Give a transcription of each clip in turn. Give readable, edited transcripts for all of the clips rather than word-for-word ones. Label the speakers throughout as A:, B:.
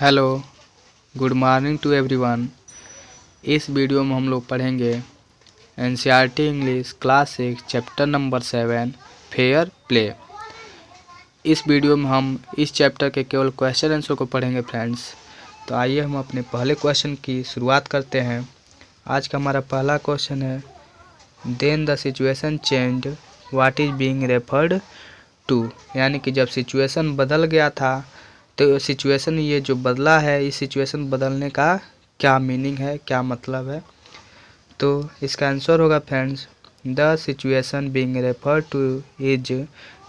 A: Hello, good morning to everyone. इस video में हम लोग पढ़ेंगे NCERT English class 6 chapter number 7 fair play. इस वीडियो में हम इस चैप्टर के केवल क्वेश्चन आंसर को पढ़ेंगे फ्रेंड्स। तो आइए हम अपने पहले क्वेश्चन की शुरुआत करते हैं। आज का हमारा पहला क्वेश्चन है, then the situation changed what is being referred to. यानी कि जब सिचुएशन बदल गया था तो सिचुएशन ये जो बदला है, इस सिचुएशन बदलने का क्या मीनिंग है, क्या मतलब है। तो इसका आंसर होगा friends, the situation being referred to is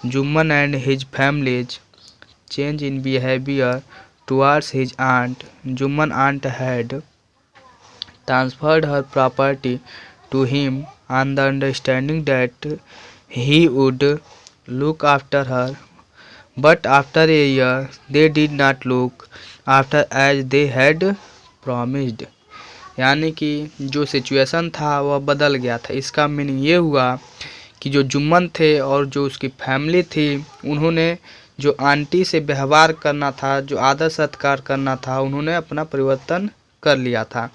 A: Jumman and his families change in behaviour towards his aunt. Jumman aunt had transferred her property to him on the understanding that he would look after her, but after a year they did not look after as they had promised। यानी कि जो situation था वह बदल गया था। इसका meaning ये हुआ कि जो जुम्मन थे और जो उसकी फैमिली थी, उन्होंने जो आंटी से व्यवहार करना था, जो आदर सत्कार करना था, उन्होंने अपना परिवर्तन कर लिया था।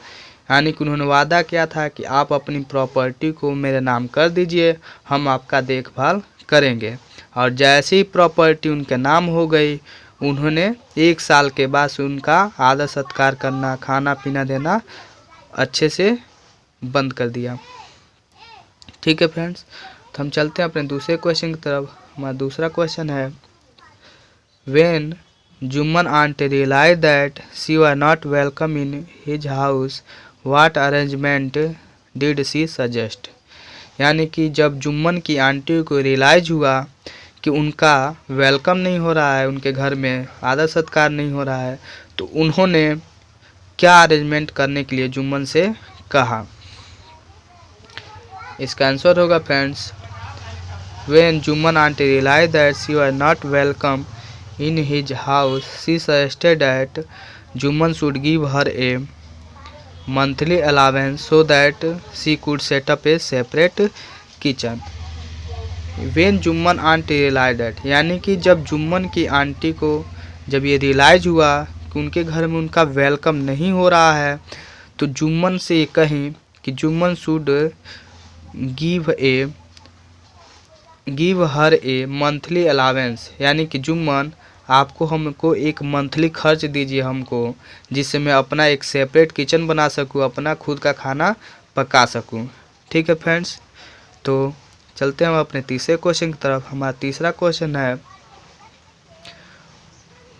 A: यानी कि उन्होंने वादा किया था कि आप अपनी प्रॉपर्टी को मेरे नाम कर दीजिए, हम आपका देखभाल करेंगे। और जैसे ही प्रॉपर्टी उनके नाम हो गई, उन्होंने 1 साल के बाद उनका आदर सत्कार करना, खाना पीना देना अच्छे से बंद कर दिया। ठीक है फ्रेंड्स, तो हम चलते हैं अपने दूसरे क्वेश्चन की तरफ। हमारा दूसरा क्वेश्चन है, when Jumman aunty realise that she was not welcome in his house what arrangement did she suggest. यानी कि जब जुम्मन की आंटी को रियलाइज हुआ कि उनका वेलकम नहीं हो रहा है, उनके घर में आदर सत्कार नहीं हो रहा है, तो उन्होंने क्या अरेंजमेंट करने के लिए जुम्मन से कहा। इसका आंसर होगा friends, when Jumman aunty realise that she was not welcome in his house she suggested that Jumman should give her a monthly allowance so that she could set up a separate kitchen। when Jumman aunty realized that, यानी कि जब जुम्मन की aunty को जब ये realise हुआ कि उनके घर में उनका वेलकम नहीं हो रहा है, तो जुम्मन से कहीं कि Jumman should give her A monthly allowance. यानी कि जुम्मन आपको हमको एक मंथली खर्च दीजिए हमको, जिससे मैं अपना एक सेपरेट किचन बना सकूं, अपना खुद का खाना पका सकूं। ठीक है फ्रेंड्स, तो चलते हैं हम अपने तीसरे क्वेश्चन की तरफ। हमारा तीसरा क्वेश्चन है,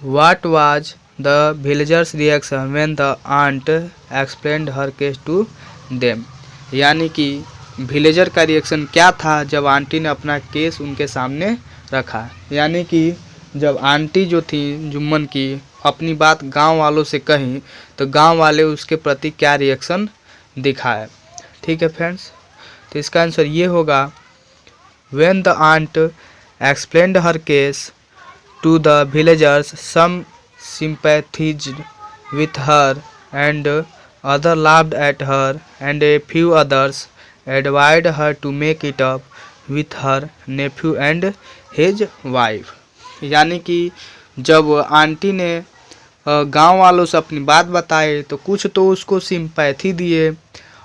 A: what was the villagers reaction when the aunt explained her case to them. यानी कि विलेजर का रिएक्शन क्या था जब आंटी ने अपना केस उनके सामने रखा। यानी कि जब आंटी जो थी जुम्मन की अपनी बात गांव वालों से कही, तो गांव वाले उसके प्रति क्या रिएक्शन दिखाए। ठीक है फ्रेंड्स, तो इसका आंसर ये होगा, when the aunt explained her case to the villagers some sympathised with her and other laughed at her and a few others advised her to make it up with her nephew and his wife. यानी कि जब aunty ने गांव वालों से अपनी बात बताई, तो कुछ तो उसको सिंपैथी दिए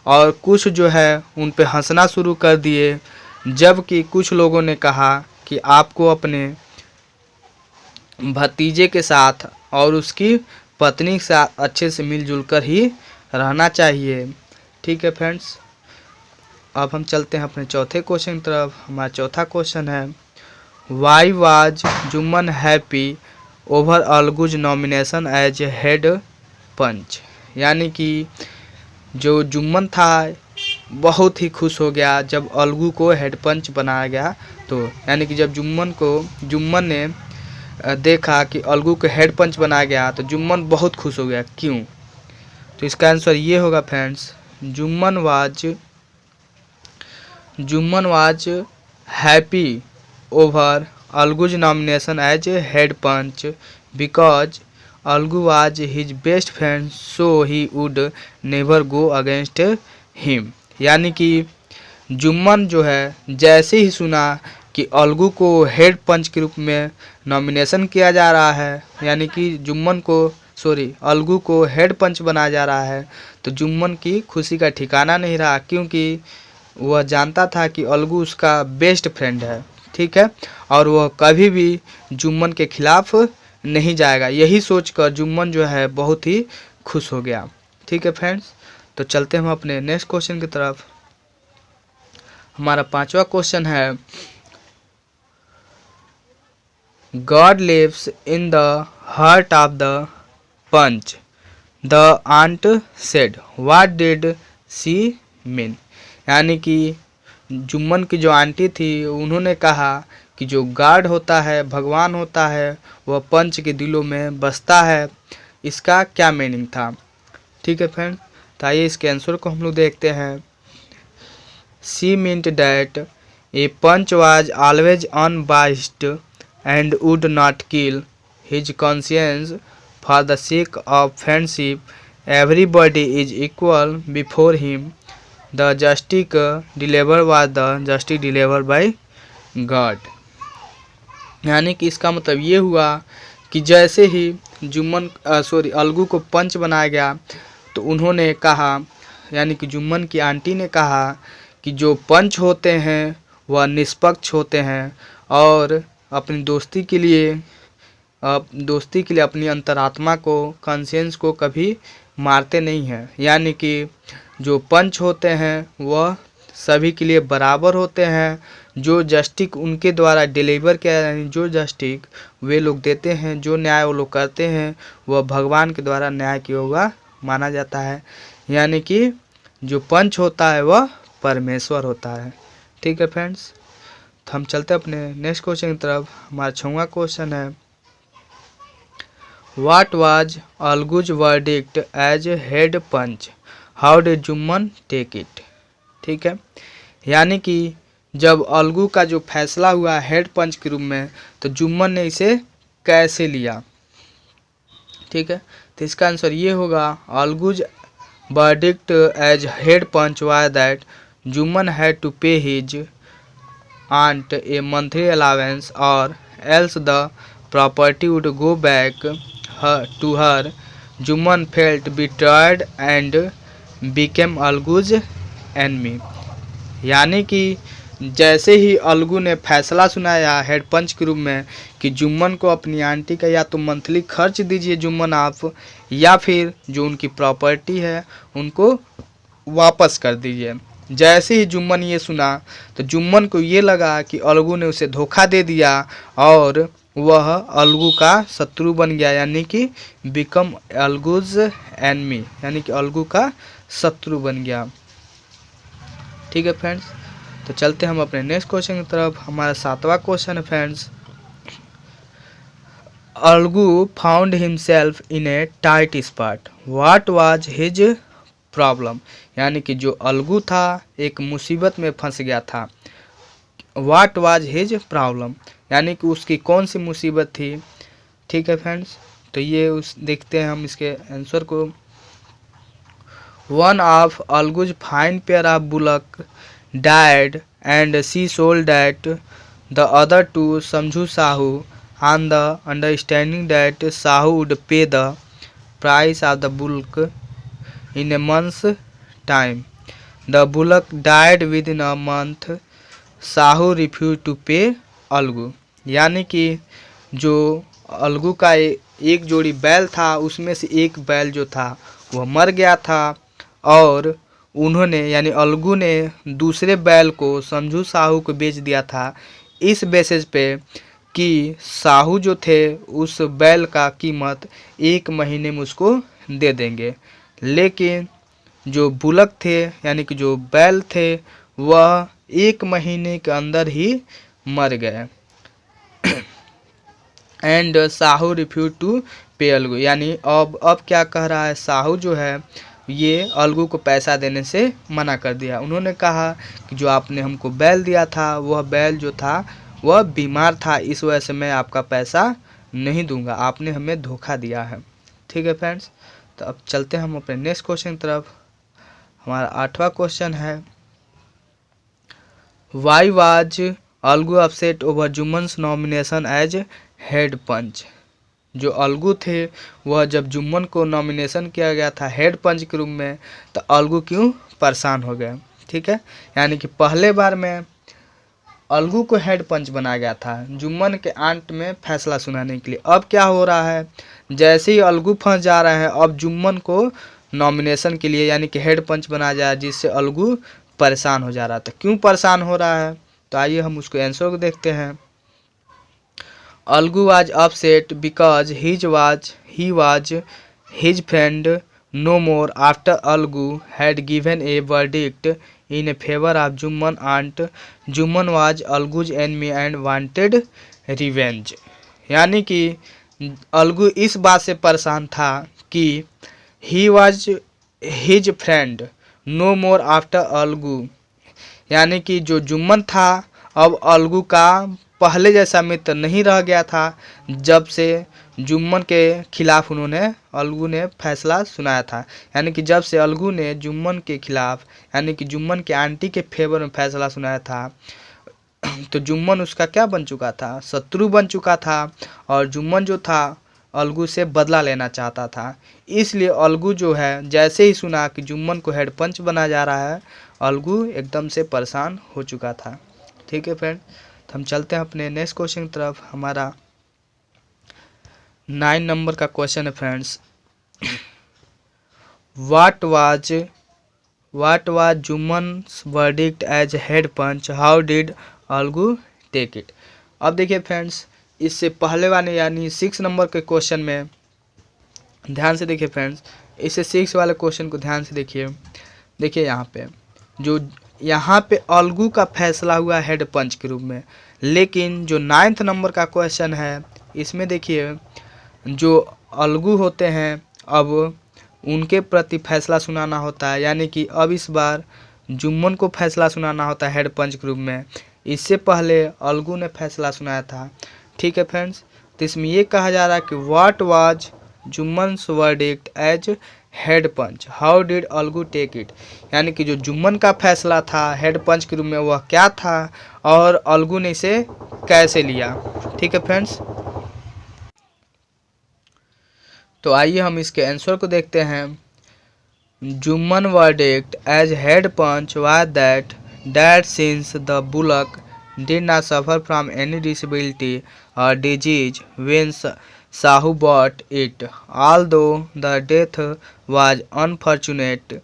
A: और कुछ जो है उन पे हंसना शुरू कर दिए, जबकि कुछ लोगों ने कहा कि आपको अपने भतीजे के साथ और उसकी पत्नी के साथ अच्छे से मिलजुल कर ही रहना चाहिए। ठीक है फ्रेंड्स, अब हम चलते हैं अपने चौथे क्वेश्चन की तरफ। हमारा चौथा क्वेश्चन है, Why was Jumman happy over Algu's nomination as head panch. यानी कि जो जुम्मन था बहुत ही खुश हो गया जब अलगू को हेड पंच बनाया गया। तो यानी कि जब जुम्मन ने देखा कि अलगू को हेड पंच बनाया गया, तो जुम्मन बहुत खुश हो गया। क्यों? तो इसका आंसर ये होगा friends, Jumman was happy over Algu's nomination as head punch because Algu was his best friend, so he would never go against him। यानी कि जुम्मन जो है जैसे ही सुना कि अलगू को हेड पंच के रूप में नॉमिनेशन किया जा रहा है, यानी कि जुम्मन को अलगू को हेड पंच बनाया जा रहा है, तो जुम्मन की खुशी का ठिकाना नहीं रहा, क्योंकि वह जानता था कि अलगू उसका बेस्ट फ्रेंड है, ठीक है, और वह कभी भी जुम्मन के खिलाफ नहीं जाएगा। यही सोचकर जुम्मन जो है बहुत ही खुश हो गया। ठीक है फ्रेंड्स, तो चलते हम अपने नेक्स्ट क्वेश्चन की तरफ। हमारा 5वां क्वेश्चन है, God lives in the heart of the punch. The aunt said, What did she mean? यानी कि जुम्मन की जो आंटी थी उन्होंने कहा कि जो गॉड होता है, भगवान होता है, वह पंच के दिलों में बसता है। इसका क्या मीनिंग था? ठीक है फ्रेंड, तो आइए इसके आंसर को हम लोग देखते हैं। She meant that a punch was always unbiased and would not kill his conscience for the sake of friendship. Everybody is equal before him. The justice delivered was the justice delivered by God. यानी कि इसका मतलब ये हुआ कि जैसे ही अलगू को पंच बनाया गया, तो उन्होंने कहा, यानी कि जुम्मन की आंटी ने कहा कि जो पंच होते हैं वह निष्पक्ष होते हैं और अपनी दोस्ती के लिए अपनी अंतरात्मा को, कॉन्शियंस को कभी मारते नहीं हैं। यानी कि जो पंच होते हैं वह सभी के लिए बराबर होते हैं। जो जस्टिस उनके द्वारा डिलीवर किया, यानी जो जस्टिस वे लोग देते हैं, जो न्याय वो लोग करते हैं, वह भगवान के द्वारा न्याय किया हुआ माना जाता है। यानी कि जो पंच होता है वह परमेश्वर होता है। ठीक है फ्रेंड्स, तो हम चलते हैं अपने नेक्स्ट क्वेश्चन की तरफ। हमारा 6वां क्वेश्चन है, what was Algu's verdict as head panch, how did Jumman take it? ठीक है, यानी कि जब अलगू का जो फैसला हुआ हेड पंच के रूप में, तो जुम्मन ने इसे कैसे लिया? ठीक है, तो इसका आंसर ये होगा, Algu's verdict as head panch was that Jumman had to pay his aunt a monthly allowance or else the property would go back to her. Juman felt betrayed and became अलगूज enemy. यानी कि जैसे ही अलगू ने फैसला सुनाया हेड पंच के रूप में कि जुम्मन को अपनी आंटी का या तो मंथली खर्च दीजिए जुम्मन आप, या फिर जो उनकी प्रॉपर्टी है उनको वापस कर दीजिए। जैसे ही जुम्मन ये सुना, तो जुम्मन को ये लगा कि अलगू ने उसे धोखा दे दिया और वह अलगू का शत्रु बन गया, यानी कि बिकम अलगूज एनमी, यानी कि अलगू का शत्रु बन गया। ठीक है फ्रेंड्स, तो चलते हम अपने नेक्स्ट क्वेश्चन की तरफ। हमारा 7वां क्वेश्चन है friends, Algu found himself in A tight spot, what was his problem? यानी कि जो अलगू था एक मुसीबत में फंस गया था। व्हाट वाज हिज प्रॉब्लम, यानी कि उसकी कौन सी मुसीबत थी? ठीक है फ्रेंड्स, तो ये देखते हैं हम इसके आंसर को। One of Algu's fine pair of bullock died and she sold that the other to Samjhu Sahu on the understanding that Sahu would pay the price of the bullock in a month's time. The bullock died within a month. Sahu refused to pay Algu. यानी कि जो अलगू का एक जोड़ी बैल था, उसमें से एक बैल जो था वह मर गया था और उन्होंने, यानी अलगू ने दूसरे बैल को समझू साहू को बेच दिया था, इस बेसिस पे कि साहू जो थे उस बैल का कीमत 1 महीने में उसको दे देंगे। लेकिन जो बुलक थे, यानी कि जो बैल थे, वह 1 महीने के अंदर ही मर गए। एंड साहू रिफ्यूज टू पे अलगू, यानी अब क्या कह रहा है, साहू जो है ये अलगू को पैसा देने से मना कर दिया। उन्होंने कहा कि जो आपने हमको बैल दिया था, वह बैल जो था वह बीमार था, इस वजह से मैं आपका पैसा नहीं दूंगा, आपने हमें धोखा दिया है। ठीक है फ्रेंड्स, तो अब चलते हैं हम अपने नेक्स्ट क्वेश्चन की तरफ। हमारा 8वां क्वेश्चन है, why was Algu upset over Jumman's nomination as head panch? जो अलगू थे वह जब जुम्मन को नॉमिनेशन किया गया था हेड पंच के रूप में, तो अलगू क्यों परेशान हो गए। ठीक है, यानी कि पहले बार में अलगू को हेड पंच बनाया गया था जुम्मन के आंट में फैसला सुनाने के लिए। अब क्या हो रहा है, जैसे ही अलगू फंस जा रहे हैं, अब जुम्मन को नॉमिनेशन के लिए यानी कि हेड पंच बनाया जाए, जिससे अलगू परेशान हो जा रहा था। क्यों परेशान हो रहा है, तो आइए हम उसको आंसर को देखते हैं। Algu was upset because he was his friend no more after Algu had given a verdict in favor of Jumman and Jumman was Algu's enemy and wanted revenge। यानी कि अलगू इस बात से परेशान था कि he was his friend no more after Algu, यानी कि जो जुम्मन था अब अलगू का पहले जैसा मित्र नहीं रह गया था, जब से जुम्मन के खिलाफ अलगू ने फैसला सुनाया था। यानी कि जब से अलगू ने जुम्मन के खिलाफ यानी कि जुम्मन के आंटी के फेवर में फैसला सुनाया था, तो जुम्मन उसका क्या बन चुका था, शत्रु बन चुका था। और जुम्मन जो था अलगू से बदला लेना चाहता था। इसलिए अलगू जो है जैसे ही सुना कि जुम्मन को हेड पंच बना जा रहा है, अलगू एकदम से परेशान हो चुका था। ठीक है फ्रेंड, तो हम चलते हैं अपने नेक्स्ट क्वेश्चन की तरफ। हमारा 9 नंबर का क्वेश्चन है friends, what was Jumman's verdict as head panch, how did Algu take it. अब देखिए फ्रेंड्स, इससे पहले वाले यानी 6 नंबर के क्वेश्चन में ध्यान से देखिए फ्रेंड्स, इससे 6 वाले क्वेश्चन को ध्यान से देखिए। देखिए यहाँ पे अलगू का फैसला हुआ हेड पंच के रूप में, लेकिन जो 9th नंबर का क्वेश्चन है इसमें देखिए जो अलगू होते हैं अब उनके प्रति फैसला सुनाना होता है। यानी कि अब इस बार जुम्मन को फैसला सुनाना होता है हेड पंच के रूप में। इससे पहले अलगू ने फैसला सुनाया था। ठीक है फ्रेंड्स, तो इसमें ये कहा जा रहा है कि what was Jumman's verdict as head panch, how did Algu take it. यानी कि जो जुम्मन का फैसला था हेड पंच के रूप में वह क्या था और अलगू ने इसे कैसे लिया। ठीक है फ्रेंड्स, तो आइए हम इसके आंसर को देखते हैं। Jumman verdict as head panch was that since the bullock did not suffer from any disability or disease when Sahu bought it, although the death was unfortunate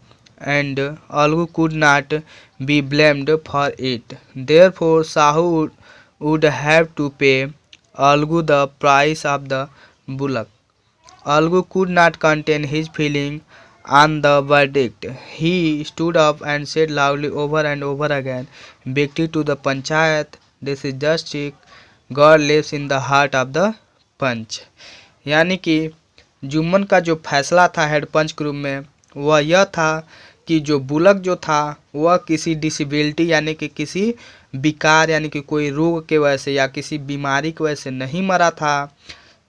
A: and Algu could not be blamed for it. Therefore, Sahu would have to pay Algu the price of the bullock. Algu could not contain his feeling on the verdict. He stood up and said loudly over and over again, "Victory to the Panchayat. This is justice. God lives in the heart of the पंच। यानी कि जुम्मन का जो फैसला था head पंच के रूप में वह यह था कि जो बुलक जो था वह किसी डिसेबिलिटी यानी कि किसी विकार यानी कि कोई रोग के वजह से या किसी बीमारी की वजह से नहीं मरा था।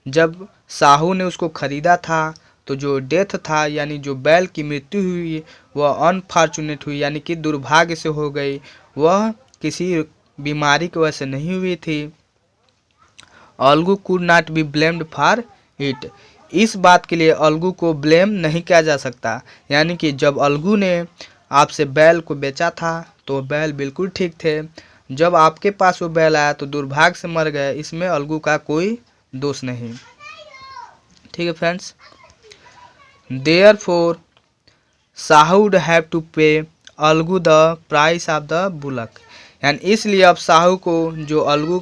A: जब साहू ने उसको खरीदा था तो जो डेथ था यानी जो बैल की मृत्यु हुई वह अनफॉर्चुनेट हुई यानी कि दुर्भाग्य से हो गई, वह किसी बीमारी की वजह से नहीं हुई थी। Algu could not be blamed for it, इस बात के लिए अलगू को ब्लेम नहीं किया जा सकता। यानी कि जब अलगू ने आपसे बैल को बेचा था तो बैल बिल्कुल ठीक थे, जब आपके पास वो बैल आया तो दुर्भाग्य से मर गए, इसमें अलगू का कोई दोष नहीं। ठीक है friends, Therefore, Sahu would have to pay Algu the price of the bullock। यानी इसलिए अब साहू को जो अलगू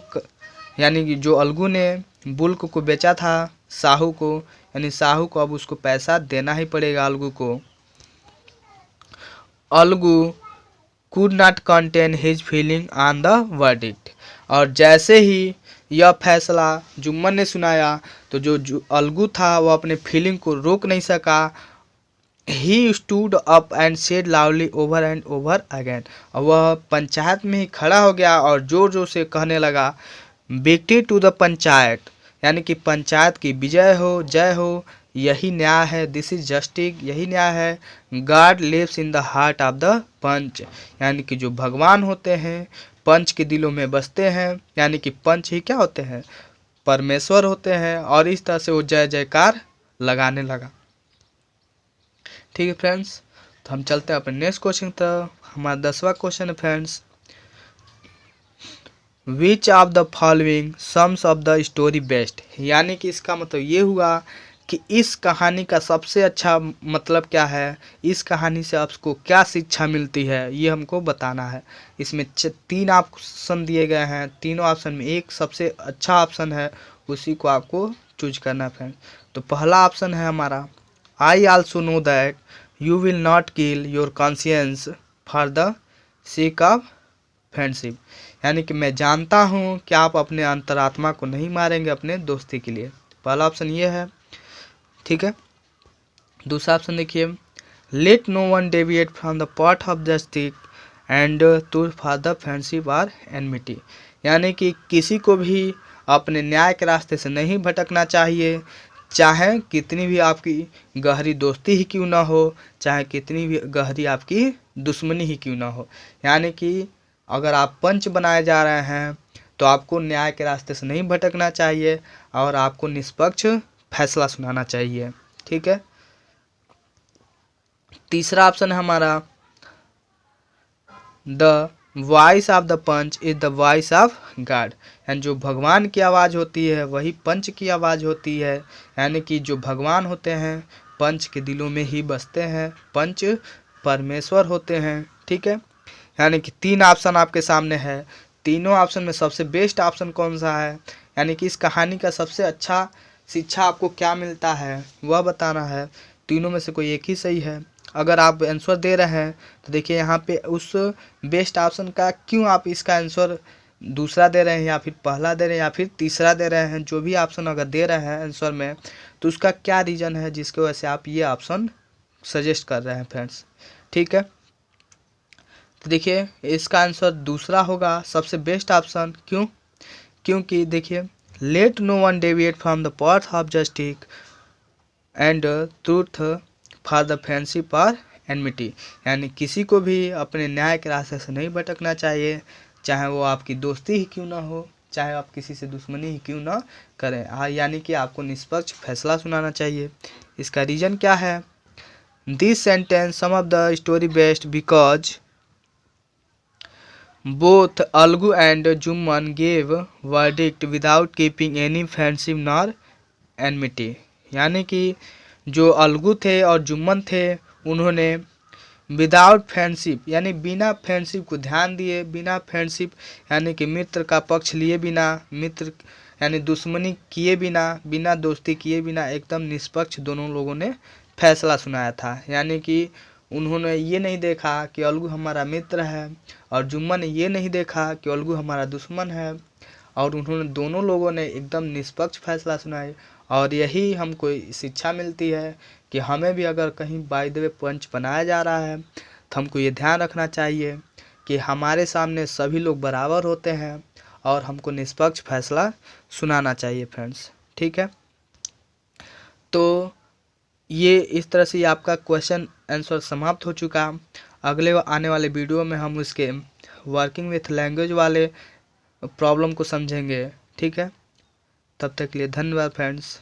A: यानी कि जो अलगू ने बुल्क को बेचा था साहू को, यानी साहू को अब उसको पैसा देना ही पड़ेगा अलगू को। Algu could not contain his feeling on the verdict। और जैसे ही यह फैसला जुम्मन ने सुनाया तो जो अलगू था वह अपने फीलिंग को रोक नहीं सका। He stood up and said loudly over and over again। वह पंचायत में ही खड़ा हो गया और जोर जोर से कहने लगा, विक्ट्री टू द पंचायत, यानी कि पंचायत की विजय हो, जय हो, यही न्याय है, दिस इज जस्टिस, यही न्याय है। God lives in the heart of the panch, यानी कि जो भगवान होते हैं पंच के दिलों में बसते हैं, यानी कि पंच ही क्या होते हैं, परमेश्वर होते हैं, और इस तरह से वो जय जयकार लगाने लगा। ठीक है फ्रेंड्स, तो हम चलते हैं अपने नेक्स्ट क्वेश्चन तक। हमारा 10वां क्वेश्चन है friends, which of the following sums of the story best. यानी कि इसका मतलब ये हुआ कि इस कहानी का सबसे अच्छा मतलब क्या है, इस कहानी से आपको क्या शिक्षा मिलती है, ये हमको बताना है। इसमें 3 ऑप्शन दिए गए हैं, तीनों ऑप्शन में एक सबसे अच्छा ऑप्शन है, उसी को आपको चूज करना है फ्रेंड। तो पहला ऑप्शन है हमारा, I also know that you will not kill your conscience for the sake of friendship. यानी कि मैं जानता हूँ कि आप अपने अंतरात्मा को नहीं मारेंगे अपने दोस्ती के लिए। पहला ऑप्शन ये है, ठीक है। दूसरा ऑप्शन देखिए, let no one deviate from the path of justice and to for the friendship or enmity. यानी कि किसी को भी अपने न्याय के रास्ते से नहीं भटकना चाहिए, चाहे कितनी भी आपकी गहरी दोस्ती ही क्यों ना हो, चाहे कितनी भी गहरी आपकी दुश्मनी ही क्यों ना हो। यानी कि अगर आप पंच बनाए जा रहे हैं तो आपको न्याय के रास्ते से नहीं भटकना चाहिए और आपको निष्पक्ष फैसला सुनाना चाहिए। ठीक है। तीसरा ऑप्शन है हमारा, the voice of the panch is the voice of god. यानी जो भगवान की आवाज़ होती है वही पंच की आवाज़ होती है। यानी कि जो भगवान होते हैं पंच के दिलों में ही बसते हैं, पंच परमेश्वर होते हैं। ठीक है। यानी कि 3 ऑप्शन आपके सामने है, तीनों ऑप्शन में सबसे बेस्ट ऑप्शन कौन सा है, यानी कि इस कहानी का सबसे अच्छा शिक्षा आपको क्या मिलता है वह बताना है। तीनों में से कोई एक ही सही है। अगर आप आंसर दे रहे हैं तो देखिए यहाँ पे उस बेस्ट ऑप्शन का क्यों आप इसका आंसर दूसरा दे रहे हैं या फिर पहला दे रहे हैं या फिर तीसरा दे रहे हैं, जो भी ऑप्शन अगर दे रहे हैं आंसर में तो उसका क्या रीज़न है जिसकी वजह से आप ये ऑप्शन सजेस्ट कर रहे हैं फ्रेंड्स। ठीक है। तो देखिए इसका आंसर दूसरा होगा सबसे बेस्ट ऑप्शन। क्यों? क्योंकि देखिए, let no one deviate from the path of justice and truth for the friendship और एनमिटी। यानी किसी को भी अपने न्याय के रास्ते से नहीं भटकना चाहिए, चाहे वो आपकी दोस्ती ही क्यों ना हो, चाहे आप किसी से दुश्मनी ही क्यों ना करें। यानी कि आपको निष्पक्ष फैसला सुनाना चाहिए। इसका रीज़न क्या है? This sentence sum of the story best because both Algu and Jumman gave verdict without keeping any friendship nor enmity. यानी कि जो अलगू थे और जुम्मन थे उन्होंने विदाउट फ्रेंडशिप यानी बिना फ्रेंडशिप को ध्यान दिए, बिना फ्रेंडशिप यानी कि मित्र का पक्ष लिए बिना, मित्र यानी दुश्मनी किए बिना, बिना दोस्ती किए बिना एकदम निष्पक्ष दोनों लोगों ने फैसला सुनाया था। यानी कि उन्होंने ये नहीं देखा कि अलगू हमारा मित्र है और जुम्मन ने ये नहीं देखा कि अलगू हमारा दुश्मन है, और उन्होंने दोनों लोगों ने एकदम निष्पक्ष फैसला सुनाए। और यही हमको शिक्षा मिलती है कि हमें भी अगर कहीं बाय द वे पंच बनाया जा रहा है तो हमको ये ध्यान रखना चाहिए कि हमारे सामने सभी लोग बराबर होते हैं और हमको निष्पक्ष फैसला सुनाना चाहिए फ्रेंड्स। ठीक है। तो ये इस तरह से आपका क्वेश्चन आंसर समाप्त हो चुका। अगले आने वाले वीडियो में हम उसके वर्किंग विथ लैंग्वेज वाले प्रॉब्लम को समझेंगे। ठीक है। तब तक के लिए धन्यवाद फ्रेंड्स।